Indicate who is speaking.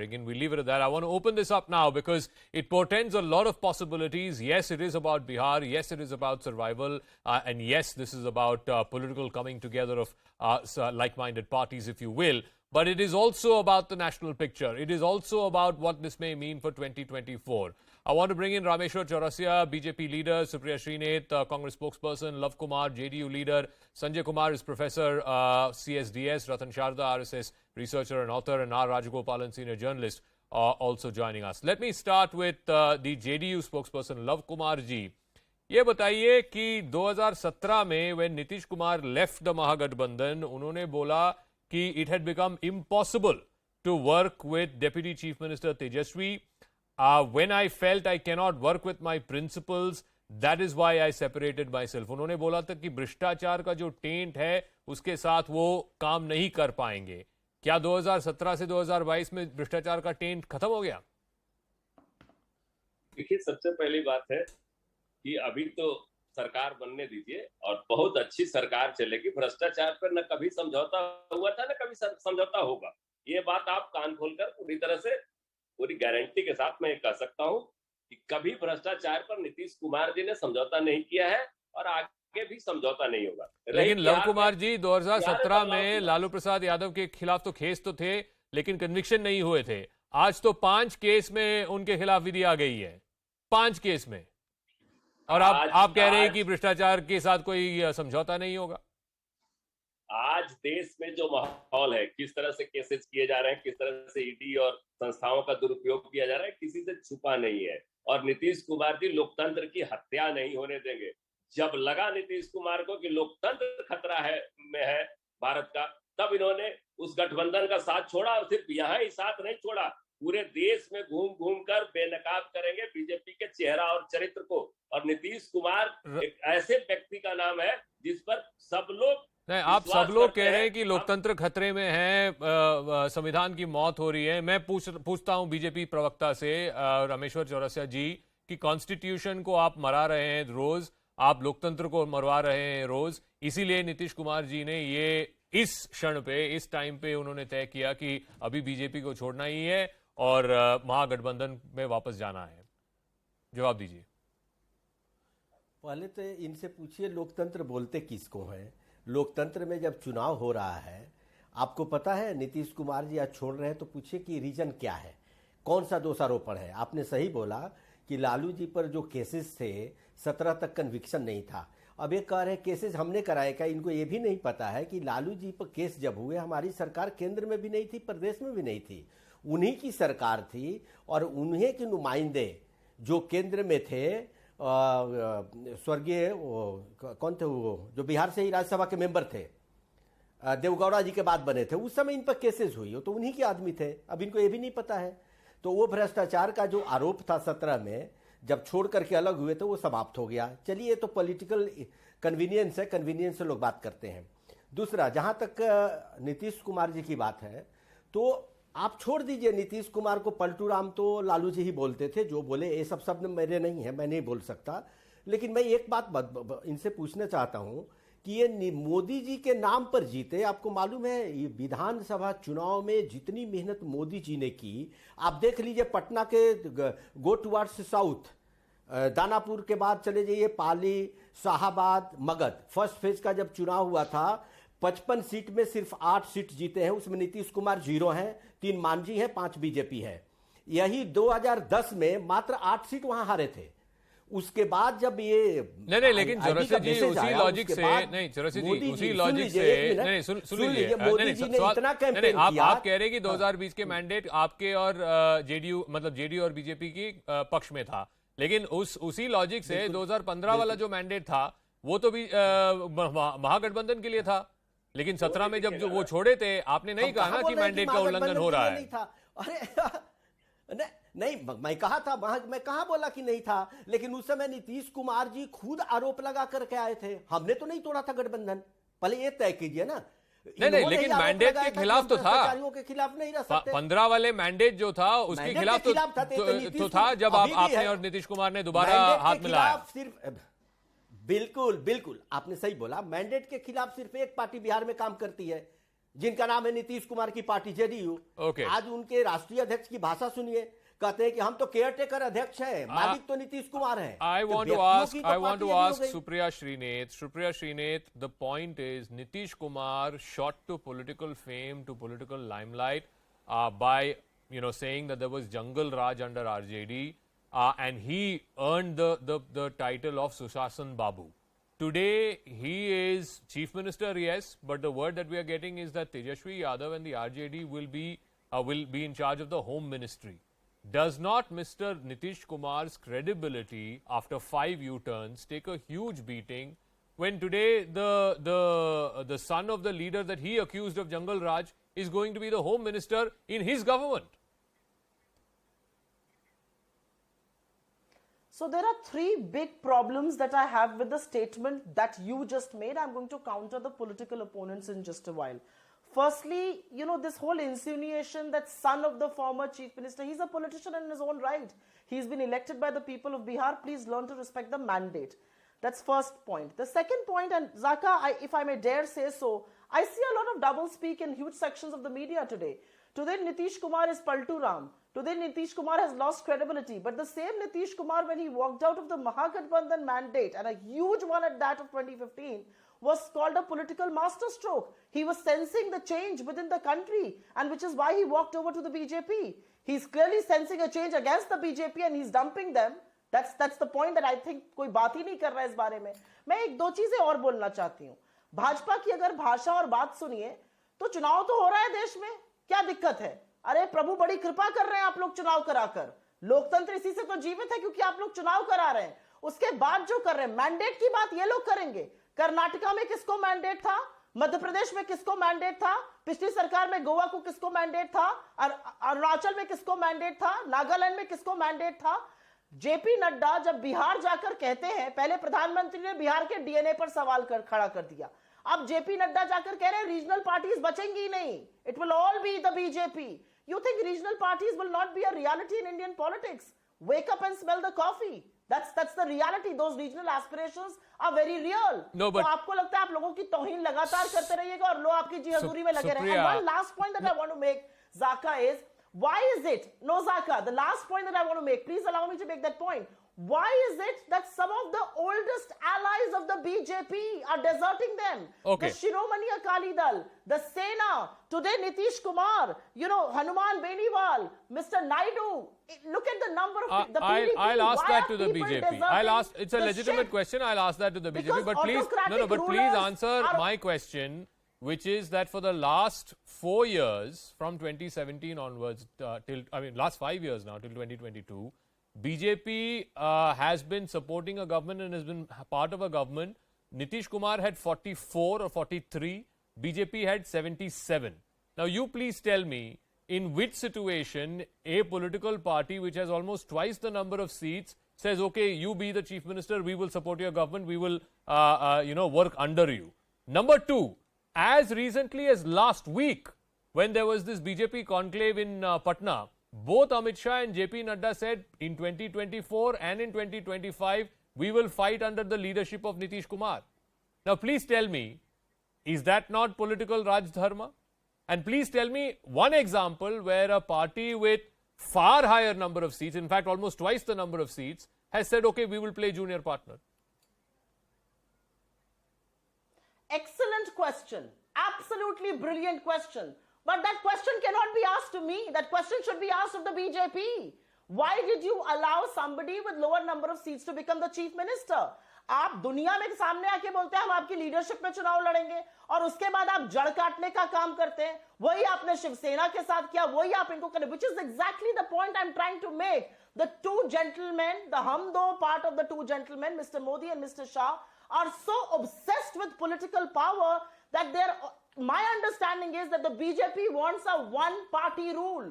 Speaker 1: And we leave it at that. I want to open this up now because it portends a lot of possibilities. Yes, it is about Bihar. Yes, it is about survival. And yes, this is about political coming together of like-minded parties, if you will. But it is also about the national picture. It is also about what this may mean for 2024. I want to bring in Rameshwar Chaurasia, BJP leader, Supriya Srinath, Congress spokesperson, Love Kumar, JDU leader, Sanjay Kumar is professor, CSDS, Ratan Sharda, RSS researcher and author, and R. Rajagopalan, senior journalist, also joining us. Let me start with the JDU spokesperson, Love Kumar ji. ये बताइए कि 2017 में when Nitish Kumar left the Mahagठबंधन, उन्होंने बोला कि it had become impossible to work with Deputy Chief Minister Tejaswi. When I felt I cannot work with my principles, that is why I separated myself. उन्होंने बोला था कि भ्रष्टाचार का जो टेंट है उसके साथ वो काम नहीं कर पाएंगे. क्या 2017 से 2022 में भ्रष्टाचार का टेंट खत्म हो गया?
Speaker 2: देखिए, सबसे पहली बात है कि अभी तो सरकार बनने दीजिए और बहुत अच्छी सरकार चलेगी. भ्रष्टाचार पर न कभी समझौता हुआ था, न कभी समझौता होगा. ये बात आप कान खोलकर पूरी तरह से पूरी गारंटी के साथ मैं कह सकता हूं कि कभी भ्रष्टाचार पर नीतीश कुमार जी ने समझौता नहीं किया है और आगे भी समझौता नहीं होगा.
Speaker 1: लेकिन लव कुमार जी 2017 में लालू प्रसाद यादव के खिलाफ तो केस तो थे, लेकिन कन्विक्शन नहीं हुए थे. आज तो 5 केस में उनके खिलाफ विधि आ गई है. 5 केस में. और आप कह रहे हैं कि भ्रष्टाचार के साथ कोई समझौता नहीं होगा.
Speaker 2: आज देश में जो माहौल है, किस तरह से केसेस किए जा रहे हैं, किस तरह से ईडी और संस्थाओं का दुरुपयोग किया जा रहा है, किसी से छुपा नहीं है. और नीतीश कुमार जी लोकतंत्र की हत्या नहीं होने देंगे. जब लगा नीतीश कुमार को कि लोकतंत्र खतरा है में है भारत का, तब इन्होंने उस गठबंधन का साथ छोड़ा. और सिर्फ यहाँ ही साथ नहीं छोड़ा, पूरे देश में घूम घूम कर बेनकाब करेंगे बीजेपी के चेहरा और चरित्र को. और नीतीश कुमार एक ऐसे व्यक्ति का नाम है जिस पर सब लोग
Speaker 1: नहीं, आप सब लोग कह रहे हैं कि लोकतंत्र खतरे में है, संविधान की मौत हो रही है. मैं पूछता हूं बीजेपी प्रवक्ता से, रामेश्वर चौरसिया जी, कि कॉन्स्टिट्यूशन को आप मरा रहे हैं रोज, आप लोकतंत्र को मरवा रहे हैं रोज. इसीलिए नीतीश कुमार जी ने ये इस क्षण पे, इस टाइम पे उन्होंने तय किया कि अभी बीजेपी को छोड़ना ही है और महागठबंधन में वापस जाना है. जवाब दीजिए.
Speaker 3: पहले तो इनसे पूछिए लोकतंत्र बोलते किसको है. लोकतंत्र में जब चुनाव हो रहा है, आपको पता है नीतीश कुमार जी आज छोड़ रहे हैं, तो पूछिए कि रीजन क्या है, कौन सा दोषारोपण है. आपने सही बोला कि लालू जी पर जो केसेस थे 17 तक कन्विक्शन नहीं था. अब ये कह रहे हैं केसेस हमने कराए. क्या इनको ये भी नहीं पता है कि लालू जी पर केस जब हुए, हमारी सरकार केंद्र में भी नहीं थी, प्रदेश में भी नहीं थी, उन्हीं की सरकार थी. और उन्हीं के नुमाइंदे जो केंद्र में थे, स्वर्गीय कौन थे वो जो बिहार से ही राज्यसभा के मेंबर थे, देवगौड़ा जी के बाद बने थे, उस समय इन पर केसेस हुई हो तो उन्हीं के आदमी थे. अब इनको ये भी नहीं पता है. तो वो भ्रष्टाचार का जो आरोप था 17 में, जब छोड़ करके अलग हुए तो वो समाप्त हो गया. चलिए, तो पॉलिटिकल कन्वीनियंस है, कन्वीनियंस से लोग बात करते हैं. दूसरा, जहां तक नीतीश कुमार जी की बात है, तो आप छोड़ दीजिए नीतीश कुमार को. पलटू राम तो लालू जी ही बोलते थे, जो बोले ये सब शब्द मेरे नहीं है, मैं नहीं बोल सकता. लेकिन मैं एक बात इनसे पूछना चाहता हूं कि ये मोदी जी के नाम पर जीते. आपको मालूम है ये विधानसभा चुनाव में जितनी मेहनत मोदी जी ने की, आप देख लीजिए. पटना के गो टुवर्ड्स साउथ, दानापुर के बाद चले जाइए पाली, शाहाबाद, मगध. फर्स्ट फेज का जब चुनाव हुआ था, 55 सीट में सिर्फ 8 सीट जीते हैं. उसमें नीतीश कुमार 0 हैं, 3 मांझी है, 5 बीजेपी है. यही 2010 में मात्र 8 सीट वहां हारे थे. उसके बाद जब ये
Speaker 1: नहीं, लेकिन चौरसिया जी उसी लॉजिक से नहीं, चौरसिया जी उसी लॉजिक से नहीं, सुन लीजिए.
Speaker 3: मोदी जी ने इतना कैंपेन किया.
Speaker 1: आप कह रहे हैं कि 2020 के मैंडेट आपके और जेडीयू, मतलब जेडीयू और बीजेपी की पक्ष में था. लेकिन उसी लॉजिक से 2015 वाला जो मैंडेट था वो तो भी महागठबंधन के लिए था. लेकिन 17 में जब जो वो छोड़े थे, आपने नहीं कहा ना कि मैंडेट का उल्लंघन हो रहा है.
Speaker 3: अरे नहीं, मैं कहा था, मैं कहा बोला कि नहीं था. लेकिन उस समय नीतीश कुमार जी खुद आरोप लगा करके आए थे. हमने तो नहीं तोड़ा था गठबंधन. पहले ये तय कीजिए ना.
Speaker 1: नहीं, लेकिन मैंडेट के खिलाफ तो था.
Speaker 3: के खिलाफ नहीं रह सकते.
Speaker 1: 15 वाले मैंडेट जो था उसके खिलाफ तो था, जब आपने और नीतीश कुमार ने दोबारा हाथ मिलाया.
Speaker 3: सिर्फ बिल्कुल आपने सही बोला. मैंडेट के खिलाफ सिर्फ एक पार्टी बिहार में काम करती है, जिनका नाम है नीतीश कुमार की पार्टी जेडीयू।
Speaker 1: Okay.
Speaker 3: आज उनके राष्ट्रीय अध्यक्ष की भाषा सुनिए, कहते हैं कि हम तो केयर टेकर अध्यक्ष हैं, मालिक तो नीतीश कुमार है।
Speaker 1: I
Speaker 3: तो
Speaker 1: want to
Speaker 3: व्यक्तियों
Speaker 1: ask,
Speaker 3: की तो
Speaker 1: I want
Speaker 3: party
Speaker 1: to
Speaker 3: JDU
Speaker 1: ask
Speaker 3: हो गई।
Speaker 1: Supriya Srinath. Supriya Srinath, the point is Nitish Kumar shot to political fame, to political limelight by saying that there was Jungle Raj under RJD, and he earned the title of Sushashan Babu. Today he is chief minister, yes, but the word that we are getting is that Tejashwi Yadav and the RJD will be in charge of the home ministry. Does not Mr. Nitish Kumar's credibility after 5 U-turns take a huge beating when today the son of the leader that he accused of Jungle Raj is going to be the home minister in his government?
Speaker 4: So there are 3 big problems that I have with the statement that you just made. I'm going to counter the political opponents in just a while. Firstly, this whole insinuation that son of the former chief minister, he's a politician in his own right. He's been elected by the people of Bihar. Please learn to respect the mandate. That's first point. The second point, and Zaka, if I may dare say so, I see a lot of double speak in huge sections of the media today. Today, Nitish Kumar is Paltu Ram. Today, Nitish Kumar has lost credibility. But the same Nitish Kumar, when he walked out of the Mahagathbandhan mandate, and a huge one at that of 2015, was called a political masterstroke. He was sensing the change within the country, and which is why he walked over to the BJP. He's clearly sensing a change against the BJP and he's dumping them. That's the point that I think कोई बात ही नहीं कर रहा है इस बारे में। मैं 1-2 चीजें और बोलना चाहती हूँ। भाजपा की अगर भाषा और बात सुनिए तो चुनाव तो हो रहा है देश में, क्या दिक्कत है? अरे प्रभु बड़ी कृपा कर रहे हैं आप लोग चुनाव कराकर। लोकतंत्र इसी से तो जीवित है क्योंकि आप लोग चुनाव करा रहे हैं। उसके बाद जो कर रहे हैं, मैंडेट की बात ये लोग करेंगे। कर्नाटका में किसको मैंडेट था? मध्य प्रदेश में किसको मैंडेट था? पिछली सरकार में गोवा को किसको मैंडेट था? अरुणाचल में किसको मैंडेट था? नागालैंड में किसको मैंडेट था? जेपी नड्डा जब बिहार जाकर कहते हैं, पहले प्रधानमंत्री ने बिहार के डीएनए पर सवाल खड़ा कर दिया। अब जेपी नड्डा जाकर कह रहे हैं रीजनल पार्टीज बचेंगी ही नहीं, it will all be the BJP. You think regional parties will not be a reality in Indian politics? Wake up and smell the coffee. That's the reality. Those regional aspirations are very real.
Speaker 1: No, but
Speaker 4: तो आपको लगता है आप लोगों की तौहीन लगातार करते रहिएगा और लोग आपकी जी हजूरी में लगे रहेंगे. And one last point that I want to make, Zaka, is why is it? No, Zaka, the last point that I want to make, please allow me to make that point. Why is it that some of the oldest allies of the BJP are deserting them?
Speaker 1: Okay.
Speaker 4: The Shiromani Akali Dal, the Sena, today Nitish Kumar, Hanuman Beniwal, Mr. Naidu. Look at the number of the PDP.
Speaker 1: I'll ask
Speaker 4: Why
Speaker 1: that
Speaker 4: are
Speaker 1: to the
Speaker 4: people
Speaker 1: BJP.
Speaker 4: deserting
Speaker 1: It's a
Speaker 4: the
Speaker 1: legitimate
Speaker 4: ship?
Speaker 1: question. I'll ask that to the BJP.
Speaker 4: Because
Speaker 1: But please,
Speaker 4: autocratic
Speaker 1: but please
Speaker 4: rulers
Speaker 1: answer
Speaker 4: are-
Speaker 1: my question, which is that for the last 4 years, from 2017 onwards, last 5 years now till 2022, BJP has been supporting a government and has been part of a government. Nitish Kumar had 44 or 43. BJP had 77. Now, you please tell me, in which situation a political party which has almost twice the number of seats says, okay, you be the chief minister, we will support your government, we will, work under you. Number two, as recently as last week, when there was this BJP conclave in Patna, both Amit Shah and JP Nadda said in 2024 and in 2025, we will fight under the leadership of Nitish Kumar. Now, please tell me, is that not political Raj Dharma? And please tell me one example where a party with far higher number of seats, in fact, almost twice the number of seats, has said, okay, we will play junior partner.
Speaker 4: Excellent question. Absolutely brilliant question. But that question cannot be asked to me. That question should be asked of the BJP. Why did you allow somebody with lower number of seats to become the chief minister? आप दुनिया में सामने आके बोलते हैं हम आपकी leadership में चुनाव लड़ेंगे और उसके बाद आप जड़ काटने का काम करते हैं. वही आपने शिवसेना के साथ किया, वही आप इनको करें, which is exactly the point I'm trying to make. The two gentlemen, the hum do part of the two gentlemen, Mr. Modi and Mr. Shah, are so obsessed with political power that my understanding is that the BJP wants a one-party rule.